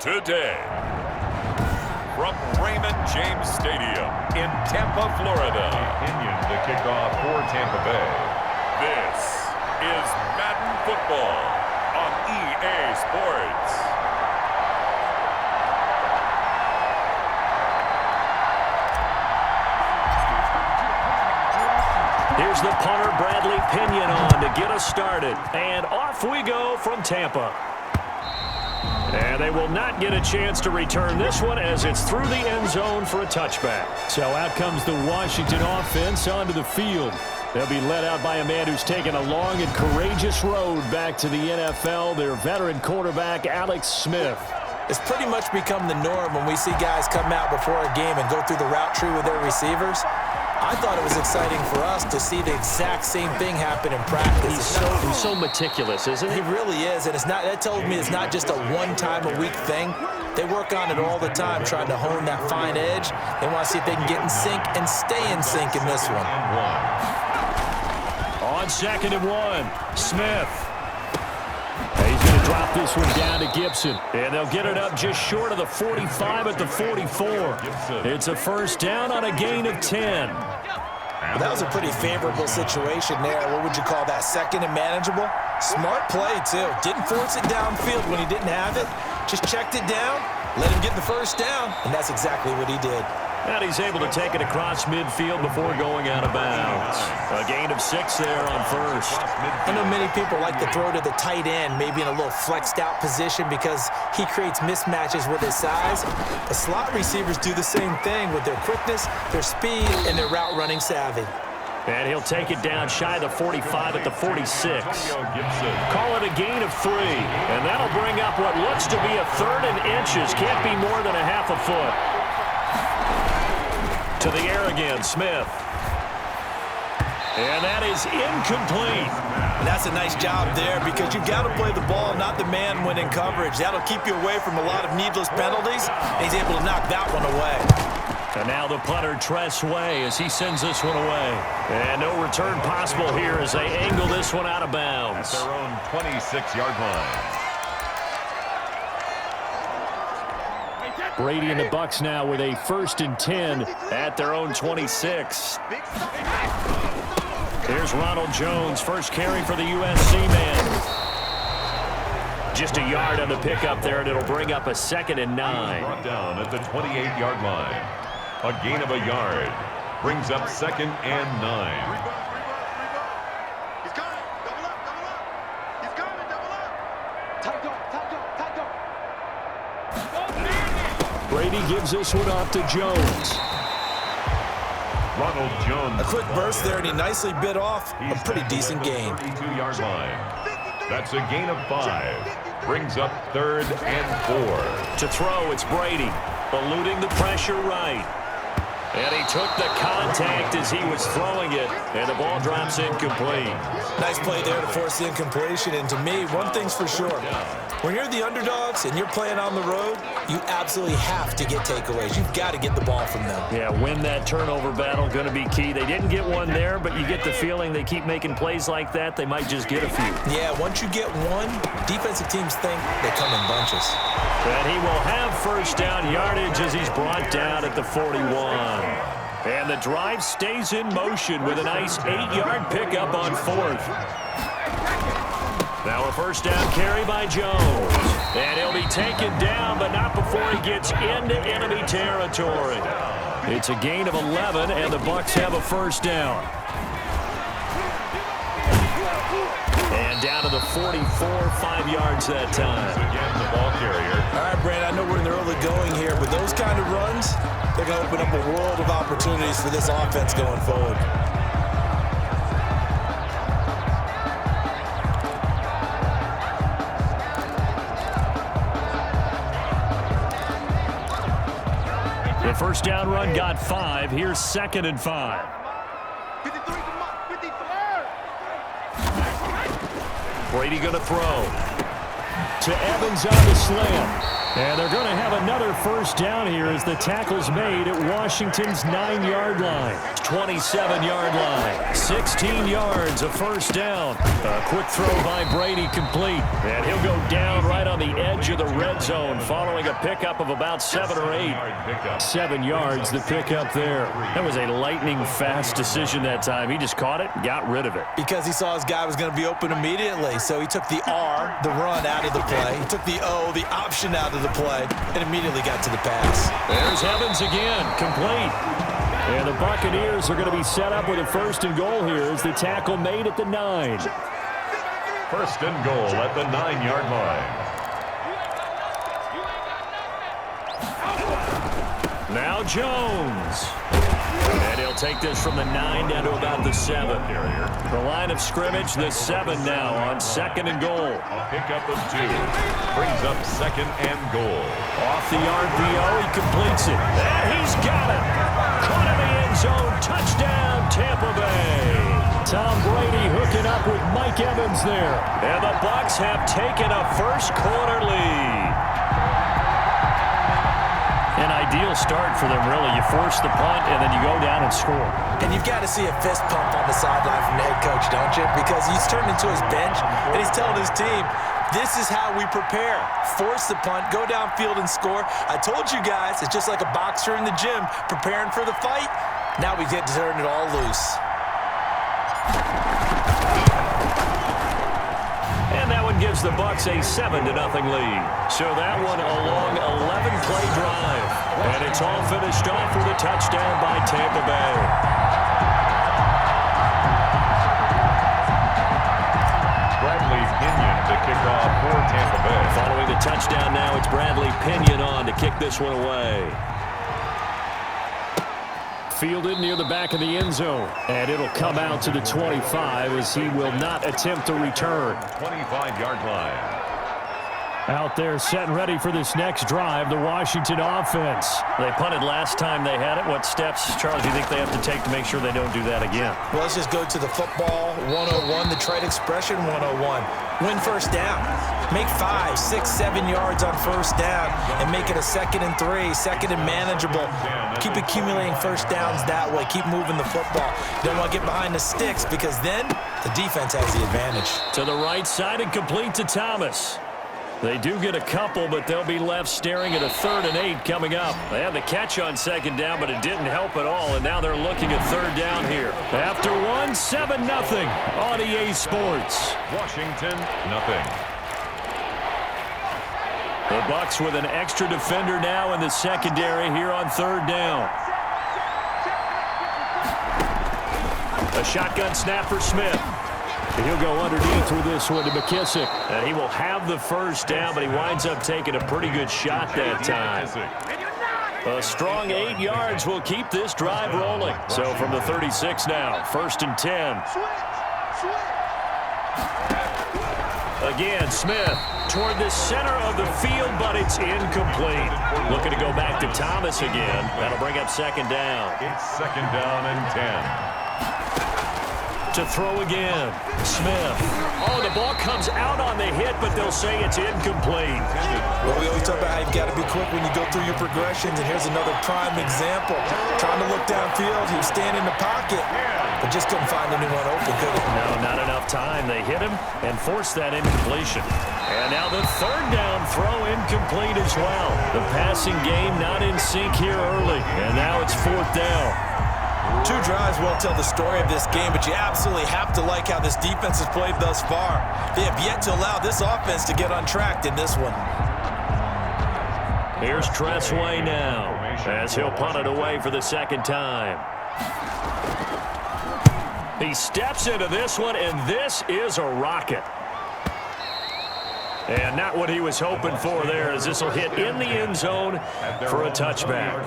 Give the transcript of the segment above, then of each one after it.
today. From Raymond James Stadium in Tampa, Florida. Opinion to kick off for Tampa Bay. This is Madden Football on EA Sports. Here's the punter, Bradley Pinion, on to get us started. And off we go from Tampa. And they will not get a chance to return this one as it's through the end zone for a touchback. So out comes the Washington offense onto the field. They'll be led out by a man who's taken a long and courageous road back to the NFL, their veteran quarterback, Alex Smith. It's pretty much become the norm when we see guys come out before a game and go through the route tree with their receivers. I thought it was exciting for us to see the exact same thing happen in practice. He's so meticulous, isn't he? He really is, and that tells me it's not just a one-time-a-week thing. They work on it all the time, trying to hone that fine edge. They want to see if they can get in sync and stay in sync in this one. On 2nd and 1, Smith. He's going to drop this one down to Gibson. And they'll get it up just short of the 45 at the 44. It's a first down on a gain of 10. Well, that was a pretty favorable situation there. What would you call that? Second and manageable? Smart play, too. Didn't force it downfield when he didn't have it. Just checked it down, let him get the first down, and that's exactly what he did. And he's able to take it across midfield before going out of bounds. A gain of 6 there on first. I know many people like to throw to the tight end, maybe in a little flexed out position because he creates mismatches with his size. The slot receivers do the same thing with their quickness, their speed, and their route running savvy. And he'll take it down shy of the 45 at the 46. Call it a gain of 3. And that'll bring up what looks to be a 3rd and inches. Can't be more than a half a foot. To the air again, Smith. And that is incomplete. And that's a nice job there because you've got to play the ball, not the man when in coverage. That'll keep you away from a lot of needless penalties. And he's able to knock that one away. And now the punter, Tress Way, as he sends this one away. And no return possible here as they angle this one out of bounds. At their own 26-yard line. Brady and the Bucs now with a 1st and 10 at their own 26. Here's Ronald Jones, first carry for the USC man. Just a yard on the pickup there, and it'll bring up a 2nd and 9. Brought down at the 28-yard line. A gain of a yard. Brings up 2nd and 9. Brady gives this one off to Jones. Ronald Jones. A quick burst there, and he nicely bit off a pretty decent gain. 32-yard line. That's a gain of 5. Brings up 3rd and 4. To throw, it's Brady, eluding the pressure right. And he took the contact as he was throwing it, and the ball drops incomplete. Nice play there to force the incompletion, and to me, one thing's for sure. When you're the underdogs and you're playing on the road, you absolutely have to get takeaways. You've got to get the ball from them. Yeah, win that turnover battle, going to be key. They didn't get one there, but you get the feeling they keep making plays like that, they might just get a few. Yeah, once you get one, defensive teams think they come in bunches. And he will have first down yardage as he's brought down at the 41. And the drive stays in motion with a nice 8-yard pickup on 4th. Now a first down carry by Jones. And he'll be taken down, but not before he gets into enemy territory. It's a gain of 11, and the Bucs have a first down. And down to the 44, 5 yards that time. Again, the ball carrier. All right, Brandon, I know we're in the early going here, but those kind of runs, they're going to open up a world of opportunities for this offense going forward. The first down run got 5. Here's 2nd and 5. Brady going to throw. To Evans on the slam. And they're going to have another first down here as the tackle's made at Washington's 9-yard line. 27-yard line. 16 yards, a first down. A quick throw by Brady complete. And he'll go down right on the edge of the red zone following a pickup of about 7 or 8. 7 yards, the pickup there. That was a lightning-fast decision that time. He just caught it and got rid of it. Because he saw his guy was going to be open immediately. So he took the R, the run, out of the play. He took the O, the option, out of the play, and immediately got to the pass. There's Evans again, complete. And the Buccaneers are going to be set up with a first and goal here as the tackle made at the 9. First and goal at the 9-yard line. Now Jones. And he'll take this from the 9 down to about the 7. The line of scrimmage, the 7 now on second and goal. A pickup of 2. Brings up second and goal. Off the RPO, he completes it. And he's got it. Caught in the end zone. Touchdown, Tampa Bay. Tom Brady hooking up with Mike Evans there. And the Bucs have taken a first quarter lead. An ideal start for them, really. You force the punt, and then you go down and score. And you've got to see a fist pump on the sideline from the head coach, don't you? Because he's turned into his bench, and he's telling his team, this is how we prepare. Force the punt, go downfield and score. I told you guys, it's just like a boxer in the gym preparing for the fight. Now we get to turn it all loose. And that one gives the Bucs a 7-0 lead. So that one a long 11-play drive. And it's all finished off with a touchdown by Tampa Bay. Bradley Pinion to kick off for Tampa Bay. Following the touchdown now, it's Bradley Pinion on to kick this one away. Fielded near the back of the end zone. And it'll come out to the 25 as he will not attempt to return. 25-yard line. Out there set and ready for this next drive, the Washington offense. They punted last time they had it. What steps, Charles, do you think they have to take to make sure they don't do that again? Well, let's just go to the football 101, the trade expression 101. Win first down. Make 5, 6, 7 yards on first down and make it a 2nd and 3, 2nd and manageable. Keep accumulating first downs that way. Keep moving the football. You don't want to get behind the sticks because then the defense has the advantage. To the right side and complete to Thomas. They do get a couple, but they'll be left staring at a 3rd and 8 coming up. They had the catch on 2nd down, but it didn't help at all, and now they're looking at 3rd down here. After 1, 7-0 on EA Sports. Washington, nothing. The Bucs with an extra defender now in the secondary here on 3rd down. A shotgun snap for Smith. He'll go underneath with this one to McKissick. And he will have the first down, but he winds up taking a pretty good shot that time. A strong 8 yards will keep this drive rolling. So from the 36 now, 1st and 10. Again, Smith toward the center of the field, but it's incomplete. Looking to go back to Thomas again. That'll bring up 2nd down. It's 2nd down and 10. To throw again. Smith. Oh, the ball comes out on the hit, but they'll say it's incomplete. Well, we always talk about how you've got to be quick when you go through your progressions, and here's another prime example. Trying to look downfield, he was standing in the pocket, but just couldn't find anyone open, could he? No, not enough time. They hit him and forced that incompletion. And now the 3rd down throw incomplete as well. The passing game not in sync here early, and now it's 4th down. 2 drives will tell the story of this game, but you absolutely have to like how this defense has played thus far. They have yet to allow this offense to get untracked in this one. Here's Tressway now as he'll punt it away for the 2nd time. He steps into this one, and this is a rocket. And not what he was hoping for there, as this will hit in the end zone for a touchback.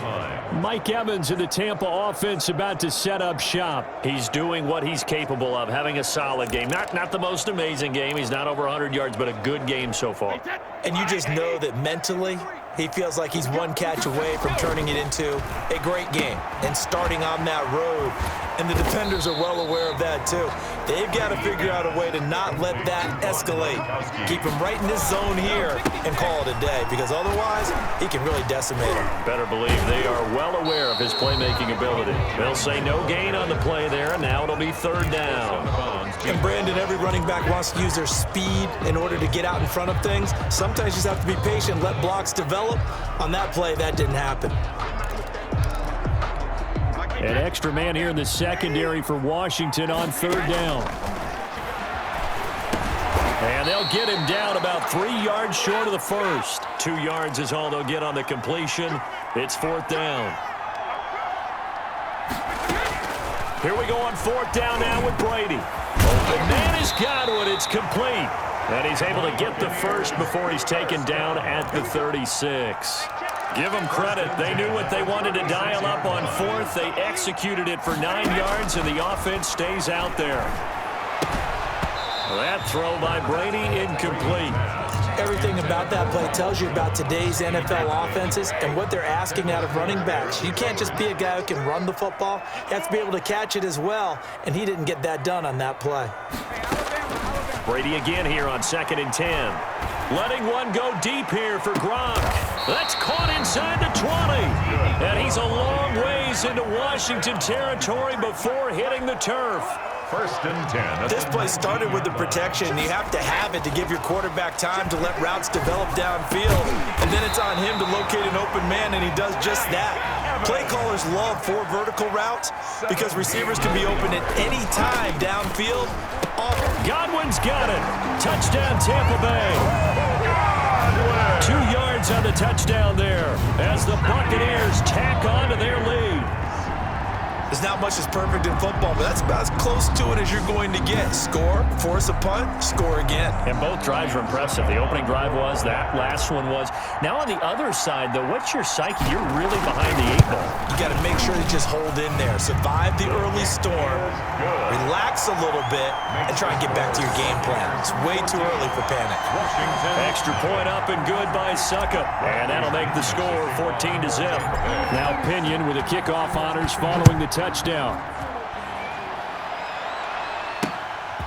Mike Evans in the Tampa offense about to set up shop. He's doing what he's capable of, having a solid game. Not the most amazing game. He's not over 100 yards, but a good game so far. And you just know that mentally, he feels like he's one catch away from turning it into a great game and starting on that road. And the defenders are well aware of that, too. They've got to figure out a way to not let that escalate. Keep him right in this zone here and call it a day, because otherwise he can really decimate him. Better believe they are well aware of his playmaking ability. They'll say no gain on the play there, and now it'll be third down. And Brandon, every running back wants to use their speed in order to get out in front of things. Sometimes you just have to be patient, let blocks develop. On that play, that didn't happen. An extra man here in the secondary for Washington on third down. And they'll get him down about 3 yards short of the first. 2 yards is all they'll get on the completion. It's fourth down. Here we go on fourth down now with Brady. Open man has got it. It's complete. And he's able to get the first before he's taken down at the 36. Give them credit. They knew what they wanted to dial up on fourth. They executed it for 9 yards, and the offense stays out there. That throw by Brady, incomplete. Everything about that play tells you about today's NFL offenses and what they're asking out of running backs. You can't just be a guy who can run the football. You have to be able to catch it as well, and he didn't get that done on that play. Brady again here on 2nd and 10. Letting one go deep here for Gronk. That's caught inside the 20. And he's a long ways into Washington territory before hitting the turf. 1st and 10. This play started with the protection. You have to have it to give your quarterback time to let routes develop downfield. And then it's on him to locate an open man, and he does just that. Play callers love 4 vertical routes because receivers can be open at any time downfield. Godwin's got it. Touchdown, Tampa Bay. 2 yards on the touchdown there as the Buccaneers tack on to their lead. There's not much that's perfect in football, but that's about as close to it as you're going to get. Score, force a punt, score again. And both drives were impressive. The opening drive was, that last one was. Now on the other side, though, what's your psyche? You're really behind the 8 ball. You got to make sure to just hold in there. Survive the early storm, relax a little bit, and try and get back to your game plan. It's way too early for panic. Extra point up and good by Suckup. And that'll make the score 14-0. Now Pinion with the kickoff honors following the touchdown.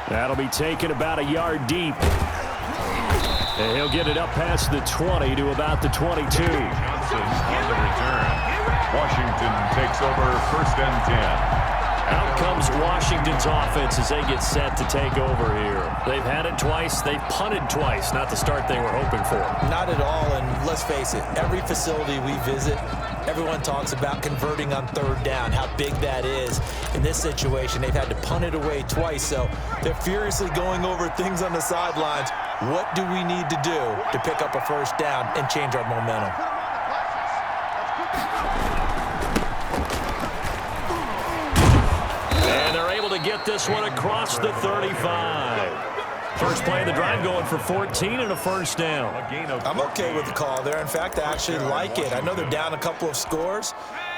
That'll be taken about a yard deep. And he'll get it up past the 20 to about the 22. Johnson on the return. Washington takes over 1st and 10. Out comes Washington's offense as they get set to take over here. They've had it twice. They've punted twice. Not the start they were hoping for. Not at all, and let's face it, every facility we visit, everyone talks about converting on third down, how big that is. In this situation, they've had to punt it away twice, so they're furiously going over things on the sidelines. What do we need to do to pick up a first down and change our momentum? To get this one across the 35. First play of the drive going for 14 and a first down. I'm okay with the call there. In fact, I actually like it. I know they're down a couple of scores,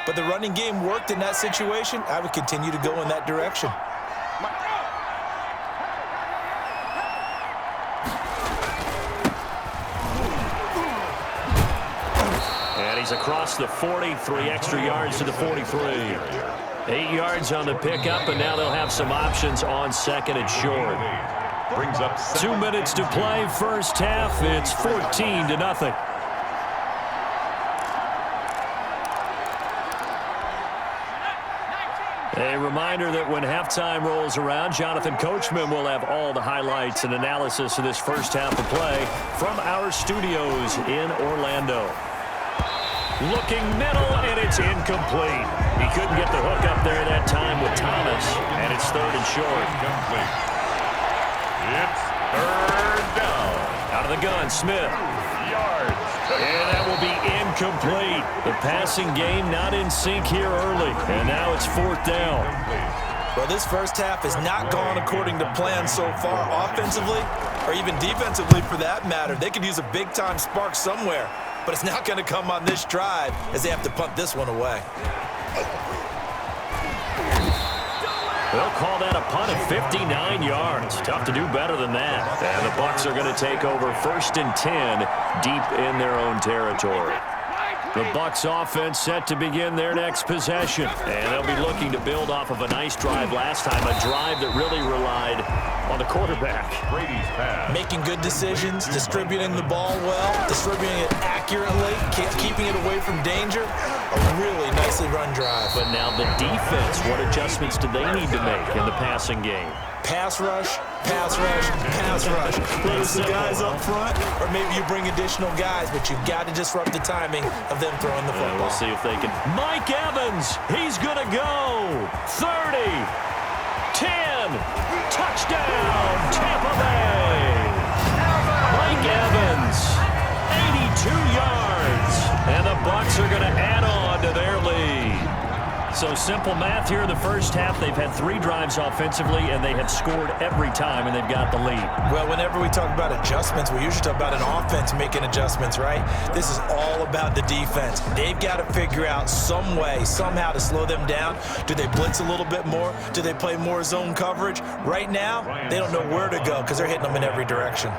but the running game worked in that situation. I would continue to go in that direction. And he's across the 40, 3 extra yards to the 43. 8 yards on the pickup, and now they'll have some options on 2nd and short. Brings up 2 minutes to play, first half. It's 14-0. A reminder that when halftime rolls around, Jonathan Coachman will have all the highlights and analysis of this first half of play from our studios in Orlando. Looking middle, and it's incomplete. He couldn't get the hook up there that time with Thomas, and it's 3rd and short. Incomplete. It's 3rd down. Out of the gun, Smith. Yards. And that will be incomplete. The passing game not in sync here early, and now it's 4th down. Well, this first half has not gone according to plan so far offensively, or even defensively for that matter. They could use a big-time spark somewhere, but it's not going to come on this drive as they have to punt this one away. They'll call that a punt at 59 yards. Tough to do better than that. And the Bucs are going to take over 1st and 10 deep in their own territory. The Bucs offense set to begin their next possession. And they'll be looking to build off of a nice drive last time, a drive that really relied on the quarterback. Brady's pass. Making good decisions, distributing the ball well, distributing it accurately, keeping it away from danger. A really nicely run drive. But now the defense, what adjustments do they need to make in the passing game? Pass rush, pass rush, pass rush. Whether it's the guys up front or maybe you bring additional guys, but you've got to disrupt the timing of them throwing the football. We'll see if they can. Mike Evans, he's going to go. 30, 10, touchdown, Tampa Bay. Mike Evans, 82 yards. And the Bucs are going to add on to their lead. So simple math here in the first half. They've had 3 drives offensively, and they have scored every time, and they've got the lead. Well, whenever we talk about adjustments, we usually talk about an offense making adjustments, right? This is all about the defense. They've got to figure out some way, somehow to slow them down. Do they blitz a little bit more? Do they play more zone coverage? Right now, they don't know where to go because they're hitting them in every direction.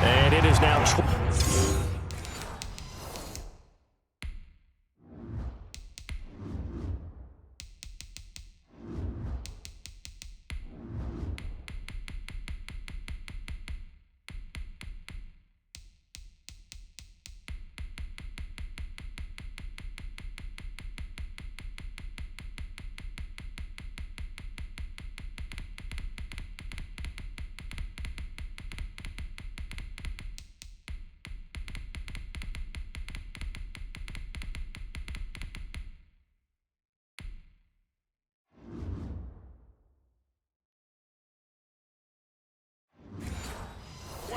And it is now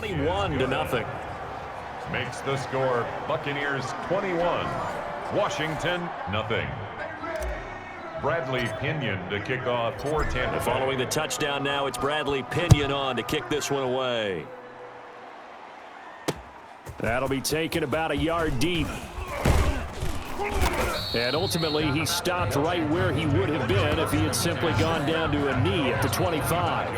21-0. Makes the score Buccaneers 21, Washington nothing. Bradley Pinion to kick off for Tampa. Following the touchdown now, it's Bradley Pinion on to kick this one away. That'll be taken about a yard deep. And ultimately, he stopped right where he would have been if he had simply gone down to a knee at the 25.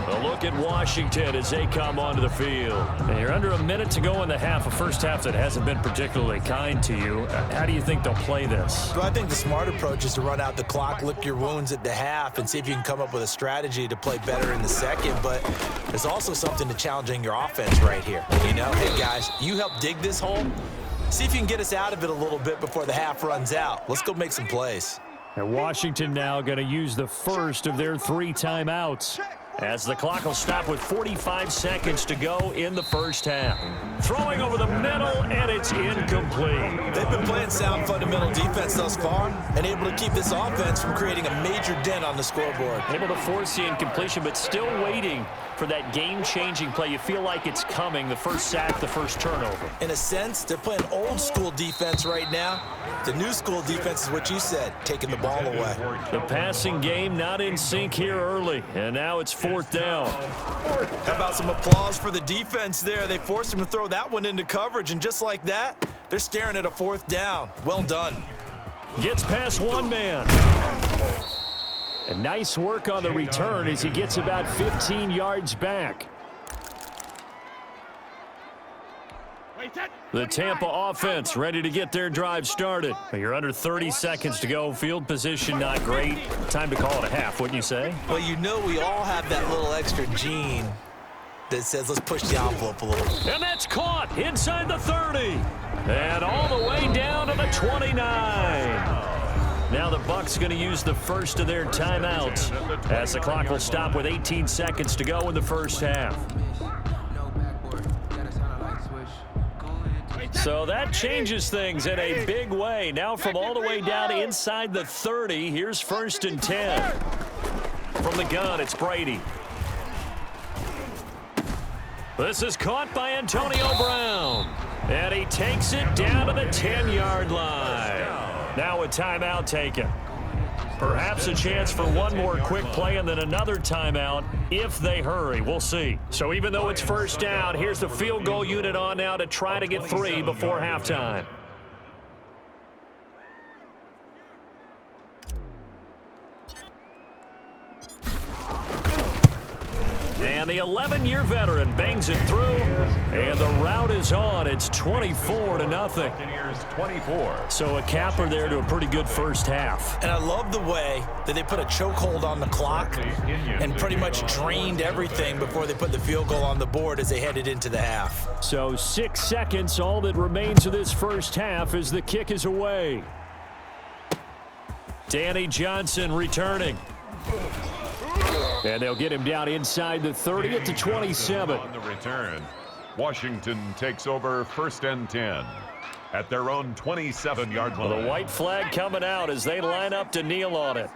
A look at Washington as they come onto the field. And you're under a minute to go in the half, a first half that hasn't been particularly kind to you. How do you think they'll play this? Well, I think the smart approach is to run out the clock, lick your wounds at the half, and see if you can come up with a strategy to play better in the second. But there's also something to challenging your offense right here. You know, hey, guys, you help dig this hole. See if you can get us out of it a little bit before the half runs out. Let's go make some plays. And Washington now going to use the first of their 3 timeouts. As the clock will stop with 45 seconds to go in the first half. Throwing over the middle, and it's incomplete. They've been playing sound fundamental defense thus far and able to keep this offense from creating a major dent on the scoreboard. Able to force the incompletion, but still waiting for that game-changing play. You feel like it's coming, the first sack, the first turnover. In a sense, they're playing old-school defense right now. The new-school defense is what you said, taking the ball away. The passing game not in sync here early, and now it's 4th down. How about some applause for the defense there? They forced him to throw that one into coverage, and just like that, they're staring at a 4th down. Well done. Gets past one man. And nice work on the return as he gets about 15 yards back. The Tampa offense ready to get their drive started. You're under 30 seconds to go. Field position not great. Time to call it a half, wouldn't you say? Well, you know we all have that little extra gene that says let's push the envelope a little. And that's caught inside the 30. And all the way down to the 29. Now the Bucs going to use the first of their timeouts as the clock will stop with 18 seconds to go in the first half. So that changes things in a big way. Now from all the way down inside the 30, here's 1st and 10. From the gun, it's Brady. This is caught by Antonio Brown. And he takes it down to the 10-yard line. Now a timeout taken. Perhaps a chance for one more quick play and then another timeout if they hurry. We'll see. So even though it's 1st down, here's the field goal unit on now to try to get 3 before halftime. And the 11-year veteran bangs it through, and the route is on. It's 24-0. Buccaneers 24. So a capper there to a pretty good first half. And I love the way that they put a chokehold on the clock and pretty much drained everything before they put the field goal on the board as they headed into the half. So 6 seconds, all that remains of this first half as the kick is away. Danny Johnson returning. And they'll get him down inside the 30 at the 27. On the return, Washington takes over 1st and 10 at their own 27-yard line. The white flag coming out as they line up to kneel on it.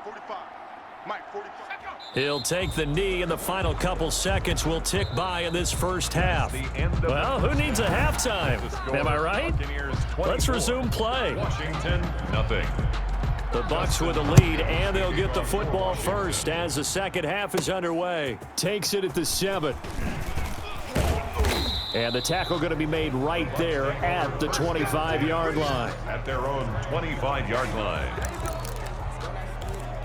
45. Mike, 45. He'll take the knee, and the final couple seconds will tick by in this first half. Well, who needs a halftime? Am I right? Let's resume play. Washington, nothing. The Bucs with a lead, and they'll get the football first as the second half is underway. Takes it at the 7. And the tackle going to be made right there at the 25-yard line. At their own 25-yard line.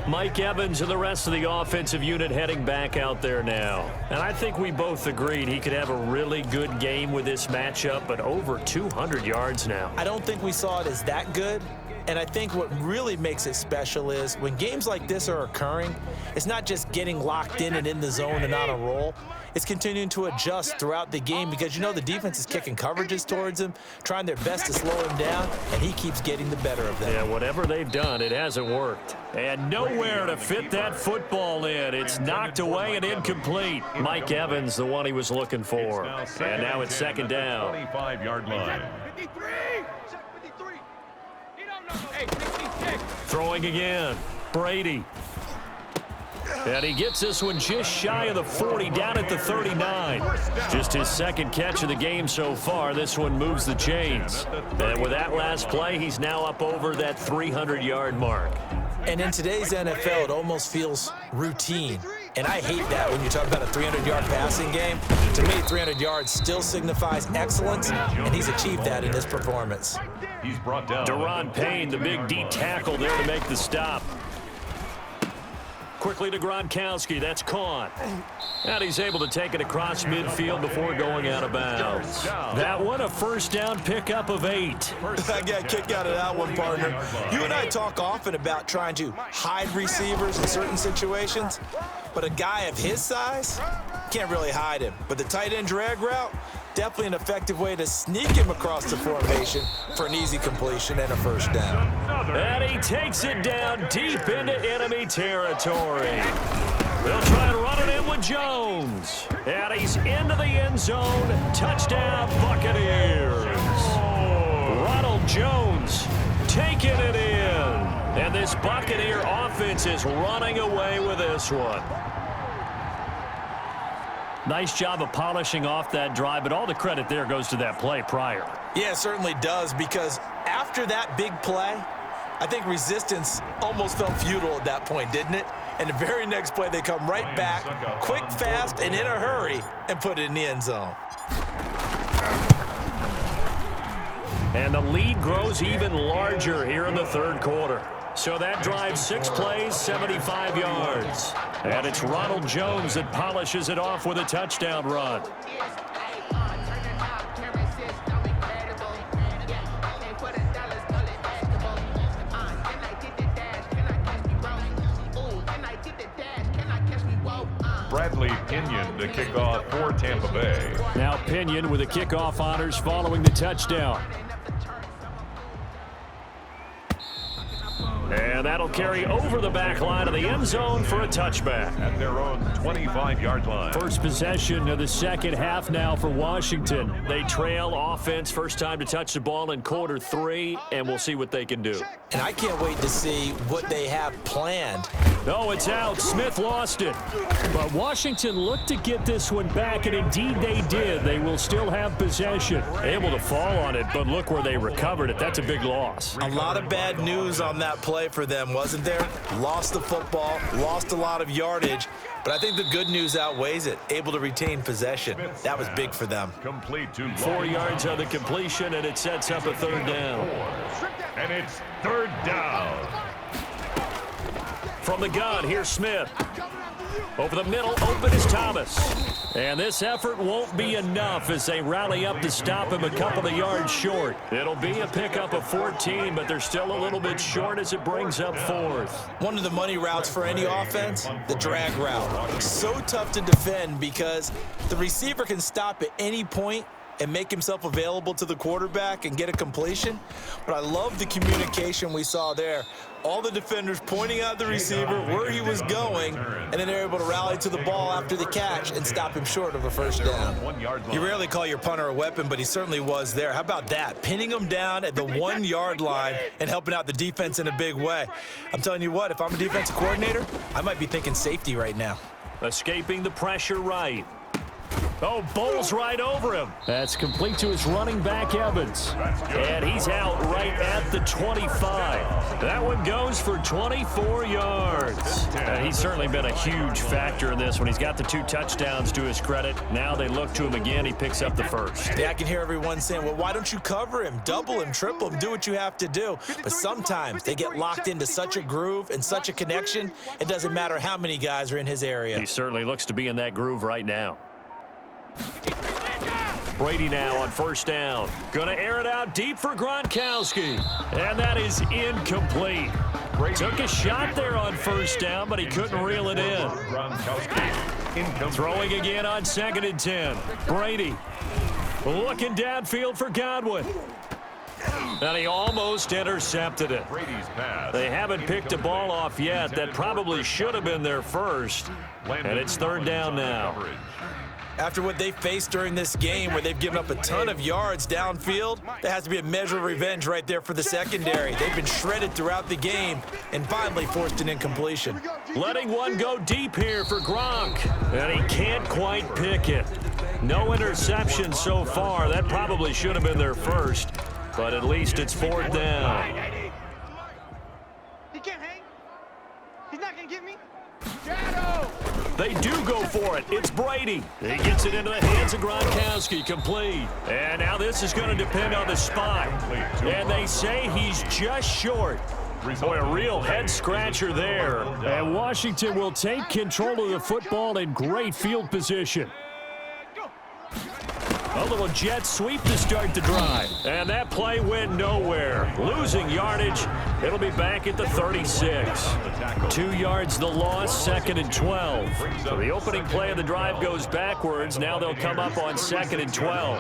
Mike Evans and the rest of the offensive unit heading back out there now. And I think we both agreed he could have a really good game with this matchup, but over 200 yards now. I don't think we saw it as that good. And I think what really makes it special is when games like this are occurring, it's not just getting locked in and in the zone and on a roll. It's continuing to adjust throughout the game because you know the defense is kicking coverages towards him, trying their best to slow him down, and he keeps getting the better of them. Yeah, whatever they've done, it hasn't worked. And nowhere to fit that football in. It's knocked away and incomplete. Mike Evans, the one he was looking for. And now it's second down. 25-yard line. 53. Throwing again. Brady. And he gets this one just shy of the 40, down at the 39. Just his second catch of the game so far. This one moves the chains. And with that last play, he's now up over that 300-yard mark. And in today's NFL, it almost feels routine. And I hate that when you talk about a 300-yard passing game. To me, 300 yards still signifies excellence, and he's achieved that in his performance. He's brought down. Daron Payne, the big D tackle there to make the stop. Quickly to Gronkowski. That's caught. And he's able to take it across midfield before going out of bounds. That one, a first down pickup of 8. I got a kick out of that one, partner. You and I talk often about trying to hide receivers in certain situations, but a guy of his size can't really hide him. But the tight end drag route, definitely an effective way to sneak him across the formation for an easy completion and a first down. And he takes it down deep into enemy territory. They'll try and run it in with Jones. And he's into the end zone. Touchdown, Buccaneers. Ronald Jones taking it in. And this Buccaneer offense is running away with this one. Nice job of polishing off that drive, but all the credit there goes to that play prior. Yeah, it certainly does, because after that big play, I think resistance almost felt futile at that point, didn't it? And the very next play, they come right back, quick, fast, and in a hurry, and put it in the end zone. And the lead grows even larger here in the third quarter. So that drives 6 plays, 75 yards. And it's Ronald Jones that polishes it off with a touchdown run. Bradley Pinion to kick off for Tampa Bay. Now Pinion with the kickoff honors following the touchdown. And that'll carry over the back line of the end zone for a touchback. At their own 25-yard line. First possession of the second half now for Washington. They trail offense, first time to touch the ball in quarter 3, and we'll see what they can do. And I can't wait to see what they have planned. No, it's out. Smith lost it. But Washington looked to get this one back, and indeed they did. They will still have possession. Able to fall on it, but look where they recovered it. That's a big loss. A lot of bad news on that play for them, wasn't there? Lost the football, lost a lot of yardage, but I think the good news outweighs it. Able to retain possession. That was big for them. Complete to 4 yards on the completion, and it sets up a third down. And it's third down. From the gun, here's Smith. Over the middle, open is Thomas. And this effort won't be enough as they rally up to stop him a couple of yards short. It'll be a pickup of 14, but they're still a little bit short as it brings up 4th. One of the money routes for any offense, the drag route. So tough to defend because the receiver can stop at any point and make himself available to the quarterback and get a completion. But I love the communication we saw there. All the defenders pointing out the receiver where he was going, and then they're able to rally to the ball after the catch and stop him short of a first down. You rarely call your punter a weapon, but he certainly was there. How about that? Pinning him down at the 1-yard line and helping out the defense in a big way. I'm telling you what, if I'm a defensive coordinator, I might be thinking safety right now. Escaping the pressure right. Oh, bowls right over him. That's complete to his running back, Evans. And he's out right at the 25. That one goes for 24 yards. He's certainly been a huge factor in this when he's got the 2 touchdowns to his credit. Now they look to him again. He picks up the first. Yeah, I can hear everyone saying, well, why don't you cover him, double him, triple him, do what you have to do. But sometimes they get locked into such a groove and such a connection, it doesn't matter how many guys are in his area. He certainly looks to be in that groove right now. Brady now on first down. Going to air it out deep for Gronkowski. And that is incomplete. Took a shot there on first down, but he couldn't reel it in. Throwing again on 2nd and 10. Brady looking downfield for Godwin. And he almost intercepted it. They haven't picked a ball off yet. That probably should have been their first. And it's 3rd down now. After what they faced during this game where they've given up a ton of yards downfield, there has to be a measure of revenge right there for the secondary. They've been shredded throughout the game and finally forced an incompletion. Letting one go deep here for Gronk. And he can't quite pick it. No interception so far. That probably should have been their first. But at least it's 4th down. He can't hang. He's not going to get me. They do go for it. It's Brady. He gets it into the hands of Gronkowski. Complete. And now this is going to depend on the spot. And they say he's just short. Boy, a real head-scratcher there. And Washington will take control of the football in great field position. A little jet sweep to start the drive. And that play went nowhere. Losing yardage. It'll be back at the 36. 2 yards the loss, 2nd and 12. So the opening play of the drive goes backwards. Now they'll come up on 2nd and 12.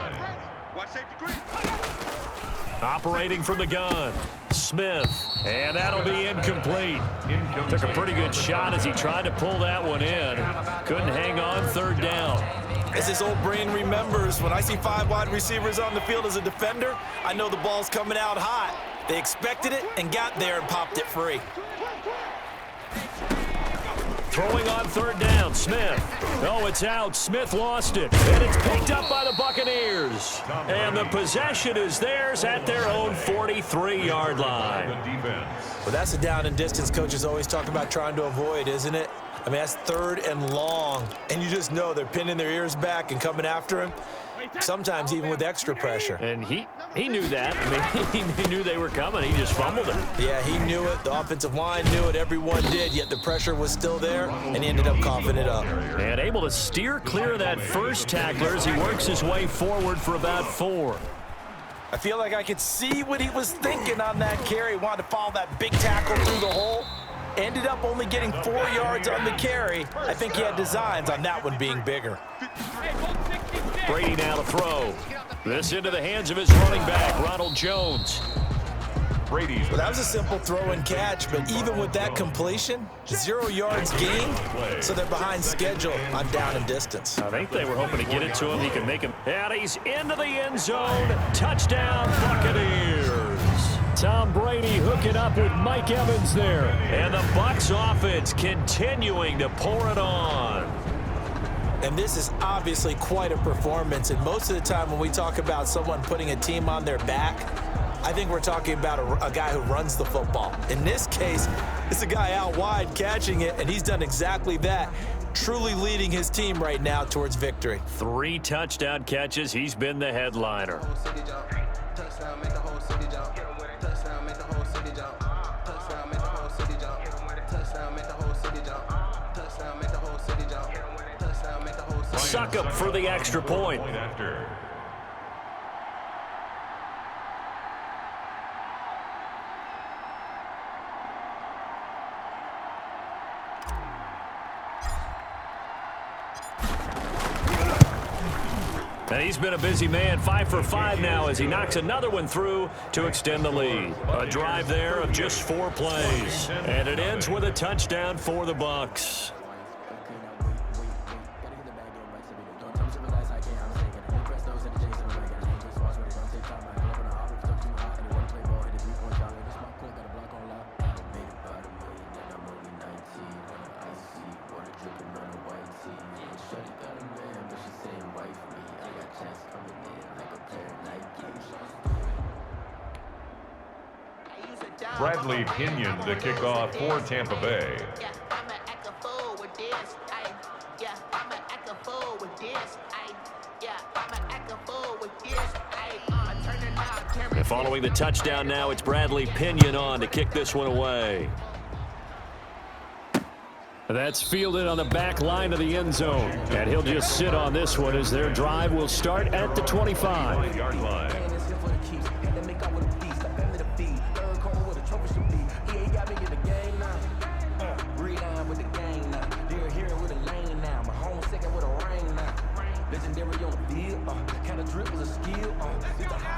Operating from the gun. Smith. And that'll be incomplete. Took a pretty good shot as he tried to pull that one in. Couldn't hang on 3rd down. As his old brain remembers, when I see 5 wide receivers on the field as a defender, I know the ball's coming out hot. They expected it and got there and popped it free. Throwing on 3rd down, Smith. Oh, it's out. Smith lost it. And it's picked up by the Buccaneers. And the possession is theirs at their own 43-yard line. Well, that's the down and distance coaches always talk about trying to avoid, isn't it? I mean, that's 3rd and long, and you just know they're pinning their ears back and coming after him, sometimes even with extra pressure. And he knew that. I mean, he knew they were coming. He just fumbled it. Yeah, he knew it. The offensive line knew it. Everyone did, yet the pressure was still there, and he ended up coughing it up. And able to steer clear of that first tackler as he works his way forward for about 4. I feel like I could see what he was thinking on that carry. He wanted to follow that big tackle through the hole. Ended up only getting 4 yards on the carry. I think he had designs on that one being bigger. Brady now to throw. This into the hands of his running back, Ronald Jones. Well, that was a simple throw and catch, but even with that completion, 0 yards gained, so they're behind schedule on down and distance. I think they were hoping to get it to him. He can make him. And he's into the end zone. Touchdown, Buccaneers. Tom Brady hooking up with Mike Evans there. And the Bucs offense continuing to pour it on. And this is obviously quite a performance. And most of the time when we talk about someone putting a team on their back, I think we're talking about a guy who runs the football. In this case, it's a guy out wide catching it, and he's done exactly that. Truly leading his team right now towards victory. 3 touchdown catches. He's been the headliner. Touchdown, make the whole city jump. Touchdown, make the whole city jump. Touchdown, make the whole city jump. Touchdown, make the whole city jump. Touchdown, make the whole city jump. Succop for the extra point. After. And he's been a busy man, 5 for 5 now as he knocks another one through to extend the lead. A drive there of just 4 plays. And it ends with a touchdown for the Bucs. Bradley Pinion to kick off for Tampa Bay. And following the touchdown now, it's Bradley Pinion on to kick this one away. That's fielded on the back line of the end zone. And he'll just sit on this one as their drive will start at the 25-yard line.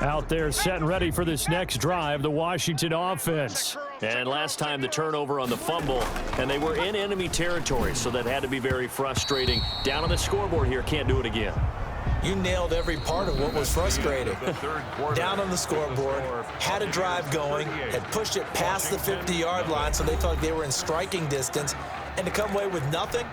Out there set and ready for this next drive, the Washington offense. And last time the turnover on the fumble, and they were in enemy territory, so that had to be very frustrating. Down on the scoreboard here, can't do it again. You nailed every part of what was frustrating. Down on the scoreboard, had a drive going, had pushed it past the 50-yard line so they felt like they were in striking distance, and to come away with nothing,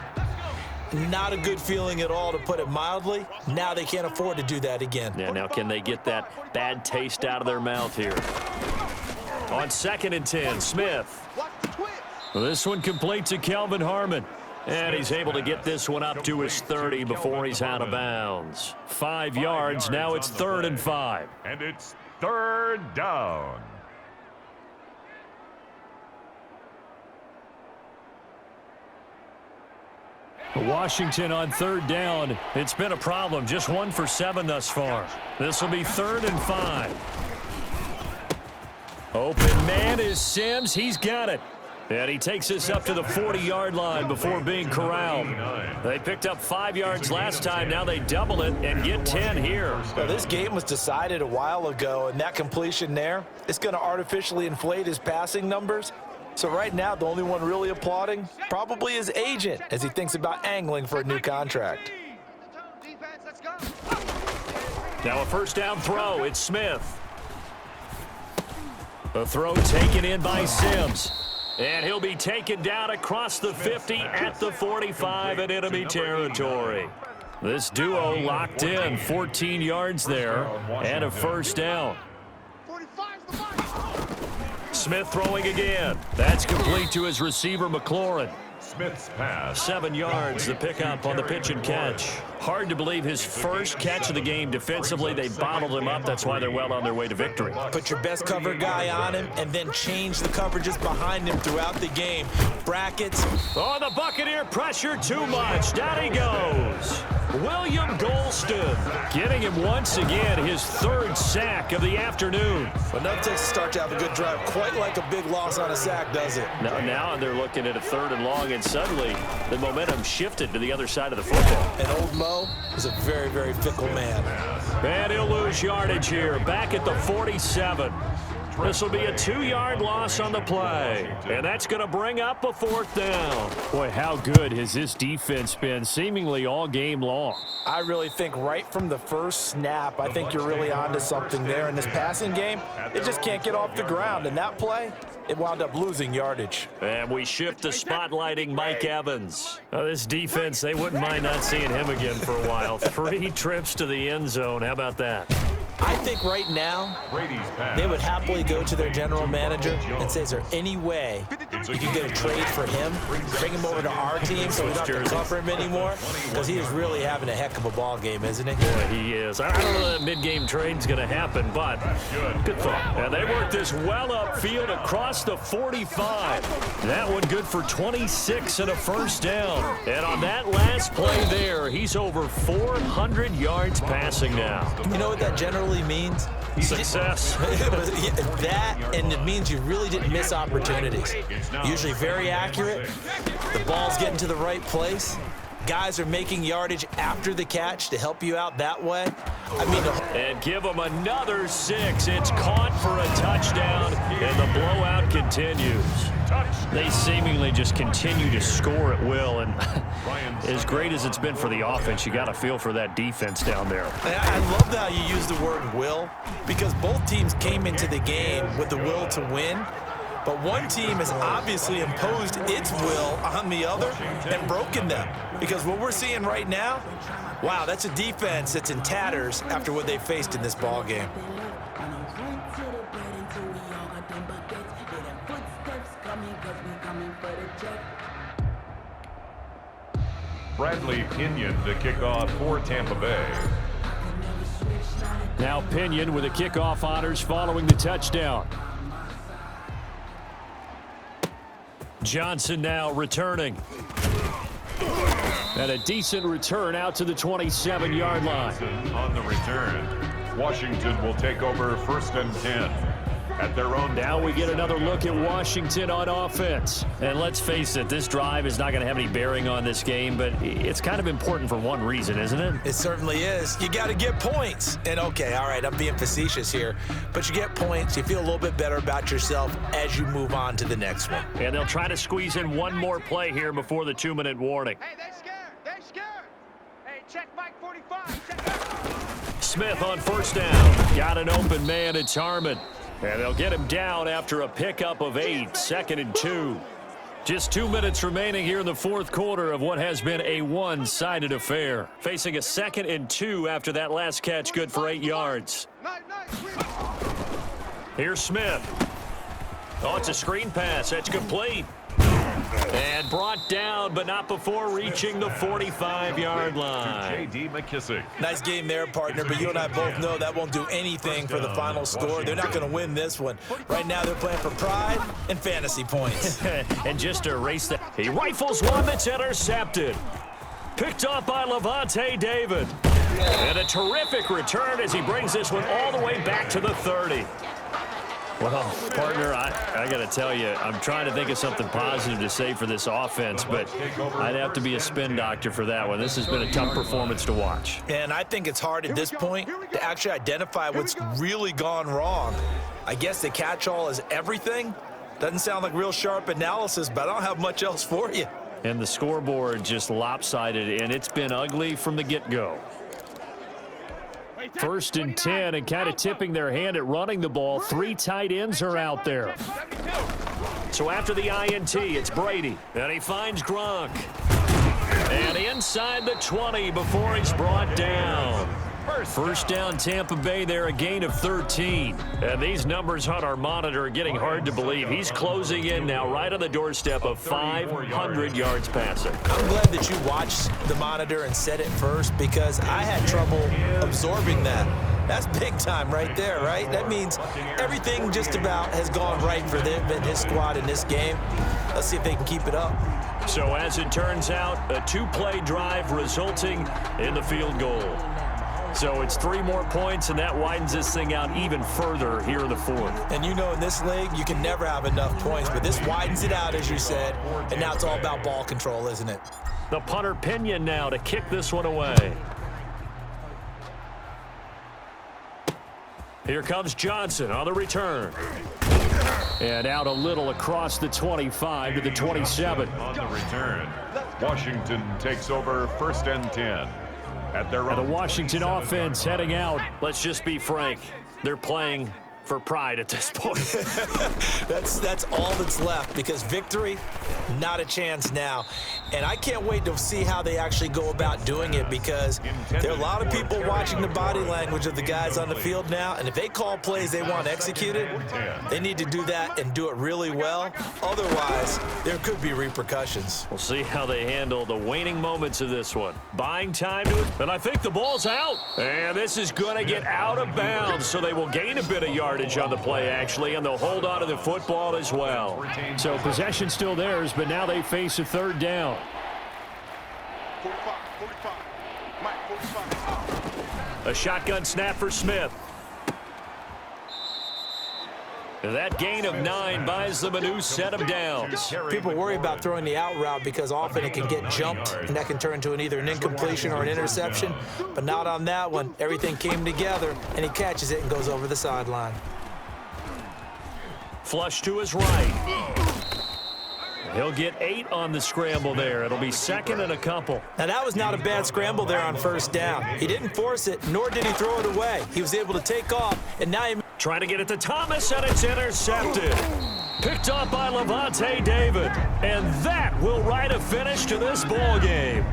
not a good feeling at all, to put it mildly. Now they can't afford to do that again. Yeah, now can they get that bad taste out of their mouth here? On 2nd and 10, Smith. This one complete to Kelvin Harmon. And he's able to get this one up to his 30 before he's out of bounds. 5 yards, now it's 3rd and 5. And it's 3rd down. Washington on 3rd down. It's been a problem. Just 1 for 7 thus far. This will be 3rd and 5. Open man is Sims. He's got it. And he takes this up to the 40-yard line before being corralled. They picked up 5 yards last time. Now they double it and get 10 here. Well, this game was decided a while ago, and that completion there, it's going to artificially inflate his passing numbers. So right now, the only one really applauding probably his agent as he thinks about angling for a new contract. Now a 1st down throw. It's Smith. The throw taken in by Sims. And he'll be taken down across the 50 at the 45 in enemy territory. This duo locked in, 14 yards there, and a 1st down. Smith throwing again. That's complete to his receiver, McLaurin. Smith's pass. 7 yards, the pickup on the pitch and catch. Hard to believe his first catch of the game defensively. They bottled him up. That's why they're well on their way to victory. Put your best cover guy on him and then change the coverages behind him throughout the game. Brackets. Oh, the Buccaneer pressure too much. Down he goes. William Golston getting him once again, his 3rd sack of the afternoon. But nothing takes a start to have a good drive quite like a big loss on a sack, does it? Now they're looking at a 3rd and long, and suddenly the momentum shifted to the other side of the football. And old Mo is a very, very fickle man. And he'll lose yardage here, back at the 47. This will be a 2-yard loss on the play, and that's going to bring up a 4th down. Boy, how good has this defense been seemingly all game long? I really think right from the first snap, I think you're really onto something there. In this passing game, it just can't get off the ground. And that play, it wound up losing yardage. And we shift to spotlighting Mike Evans. This defense, they wouldn't mind not seeing him again for a while. 3 trips to the end zone. How about that? I think right now they would happily go to their general manager and say, is there any way you can get a trade for him, bring him over to our team so we don't have to cover him anymore? Because he is really having a heck of a ball game, isn't he? Boy, he is. I don't know that mid-game trade's going to happen, but good thought. And they work this well upfield across the 45. That one good for 26 and a first down. And on that last play there, he's over 400 yards passing now. You know what that generally means? Success. That, and it means you really didn't miss opportunities. Usually very accurate. The ball's getting to the right place. Guys are making yardage after the catch to help you out that way. I mean, and give them another 6. It's caught for a touchdown, and the blowout continues. They seemingly just continue to score at will, and as great as it's been for the offense, you got to feel for that defense down there. I love how you use the word will, because both teams came into the game with the will to win. But one team has obviously imposed its will on the other and broken them. Because what we're seeing right now, wow, that's a defense that's in tatters after what they faced in this ball game. Bradley Pinion to kick off for Tampa Bay. Now Pinion with the kickoff honors following the touchdown. Johnson now returning. And a decent return out to the 27-yard line. On the return, Washington will take over 1st and 10 at their own. Now we get another look at Washington on offense. And let's face it, this drive is not going to have any bearing on this game, but it's kind of important for one reason, isn't it? It certainly is. You got to get points. And okay, all right, I'm being facetious here, but you get points, you feel a little bit better about yourself as you move on to the next one. And they'll try to squeeze in one more play here before the 2-minute warning. Hey, they're scared. They're scared. Hey, check Mike 45. Check Smith on first down. Got an open man. It's Harmon. And they'll get him down after a pickup of 8, 2nd and 2. Just 2 minutes remaining here in the fourth quarter of what has been a one-sided affair. Facing a 2nd and 2 after that last catch, good for 8 yards. Here's Smith. Oh, it's a screen pass. That's complete. And brought down, but not before reaching the 45-yard line. J.D. McKissick. Nice game there, partner, but you and I both know that won't do anything for the final score. They're not going to win this one. Right now, they're playing for pride and fantasy points. And just to erase that, he rifles one that's intercepted. Picked up by Levante David. And a terrific return as he brings this one all the way back to the 30. Well, partner, I got to tell you, I'm trying to think of something positive to say for this offense, but I'd have to be a spin doctor for that one. This has been a tough performance to watch. And I think it's hard at this point to actually identify what's really gone wrong. I guess the catch-all is everything. Doesn't sound like real sharp analysis, but I don't have much else for you. And the scoreboard just lopsided, and it's been ugly from the get-go. 1st and 10, and kind of tipping their hand at running the ball. 3 tight ends are out there. So after the INT, it's Brady. And he finds Gronk. And inside the 20 before he's brought down. First down, Tampa Bay there, a gain of 13. And these numbers on our monitor are getting hard to believe. He's closing in now right on the doorstep of 500 yards passing. I'm glad that you watched the monitor and said it first, because I had trouble absorbing that. That's big time right there, right? That means everything just about has gone right for them and his squad in this game. Let's see if they can keep it up. So as it turns out, a 2-play drive resulting in the field goal. So it's 3 more points, and that widens this thing out even further here in the fourth. And you know, in this league, you can never have enough points, but this widens it out, as you said, and now it's all about ball control, isn't it? The punter Pinion now to kick this one away. Here comes Johnson on the return. And out a little across the 25 to the 27. On the return, Washington takes over 1st and 10. At their own. The Washington offense heading out. Let's just be frank. They're playing for pride at this point. That's all that's left, because victory, not a chance now. And I can't wait to see how they actually go about doing it, because there are a lot of people watching the body language of the guys on the field now, and if they call plays they want executed, they need to do that and do it really well. Otherwise, there could be repercussions. We'll see how they handle the waning moments of this one. Buying time to it, and I think the ball's out. And this is going to get out of bounds, so they will gain a bit of yardage on the play, actually, and they'll hold on to the football as well. So possession still theirs, but now they face a third down. 45. Mike, 45. A shotgun snap for Smith. That gain of 9 buys them a new set of downs. People worry about throwing the out route because often it can get jumped, and that can turn into either an incompletion or an interception. But not on that one. Everything came together, and he catches it and goes over the sideline. Flush to his right. He'll get 8 on the scramble there. It'll be second and a couple. Now, that was not a bad scramble there on first down. He didn't force it, nor did he throw it away. He was able to take off, and now he... Trying to get it to Thomas, and it's intercepted. Picked up by Levante David. And that will write a finish to this ball game.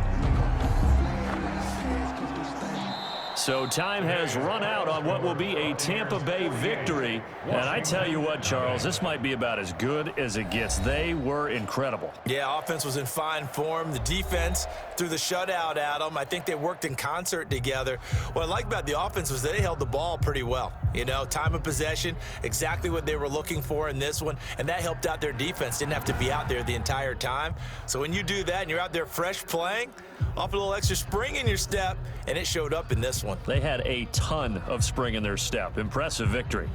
So time has run out on what will be a Tampa Bay victory. And I tell you what, Charles, this might be about as good as it gets. They were incredible. Yeah, offense was in fine form. The defense threw the shutout at them. I think they worked in concert together. What I like about the offense was they held the ball pretty well. You know, time of possession, exactly what they were looking for in this one. And that helped out their defense. Didn't have to be out there the entire time. So when you do that and you're out there fresh playing, off a little extra spring in your step, and it showed up in this one. They had a ton of spring in their step. Impressive victory.